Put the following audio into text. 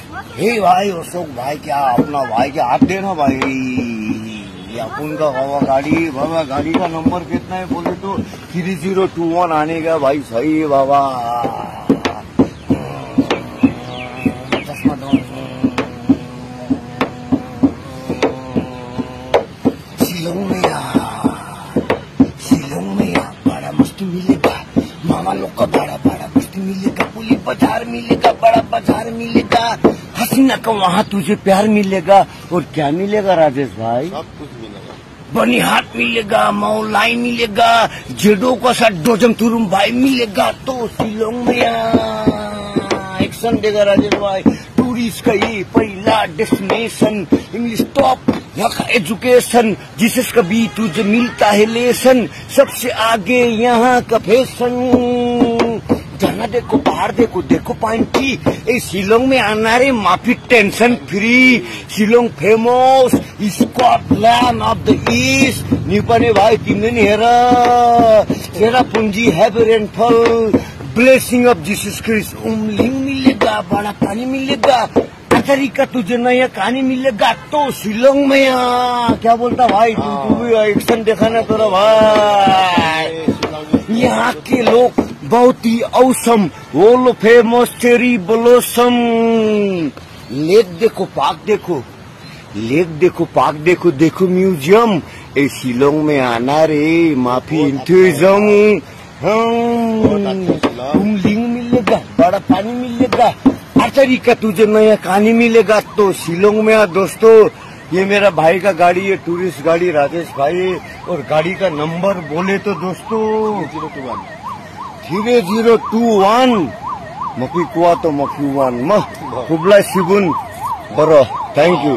हे भाई अशोक भाई, क्या अपना भाई क्या हाथ देना भाई। अपन का बाबा गाड़ी का नंबर कितना है बोले तो 3021 आने का भाई। सही है बाबा। चश्मा दो। शिलोंग में यार बड़ा मस्त मिलेगा। मामा लोग का बड़ा मस्त मिलेगा। पुली बाजार मिलेगा, बड़ा बाजार मिलेगा। हसीना का वहाँ तुझे प्यार मिलेगा। और क्या मिलेगा राजेश भाई? सब कुछ मिलेगा। बनिहाट मिलेगा, मौलाई मिलेगा, जेडो का साथ डोजम तुरुम भाई मिलेगा। तो शिलोंग में एक्शन देगा राजेश भाई। टूरिस्ट का ये पहला डेस्टिनेशन। इंग्लिश टॉप यहाँ का एजुकेशन। जिसस कभी तुझे मिलता है लेसन। सबसे आगे यहाँ का फैशन। जाना देखो बाहर देखो पॉइंट की। ए शिलोंग में आना रे माफी tension free. Shillong famous Scotland of the east. निपने भाई तिमने नहीं हेरा। तेरा पूंजी है rainfall. Blessing of Jesus Christ. लिंग मिलेगा, बड़ा पानी मिलेगा। तरीका तुझे नया कहानी मिलेगा। तो शिलोंग में क्या बोलता भाई? तू भी एक्शन देखा ना तेरा भाई। यहाँ के लोग बहुत ही औसम। वो लो फेमस चेरी ब्लॉसम। लेक देखो, पार्क देखो, देखो म्यूजियम। ए शिलोंग में आना रे माफी इंथुइज्म। लिंग मिलेगा, बड़ा पानी मिलेगा। हर तरीका तुझे नया कहानी मिलेगा। तो शिलोंग में दोस्तों, ये मेरा भाई का गाड़ी है, टूरिस्ट गाड़ी राजेश भाई। और गाड़ी का नंबर बोले तो दोस्तों 3021 मफी कुआ तो मफी वन हुबला सिबुन बरो। Thank you.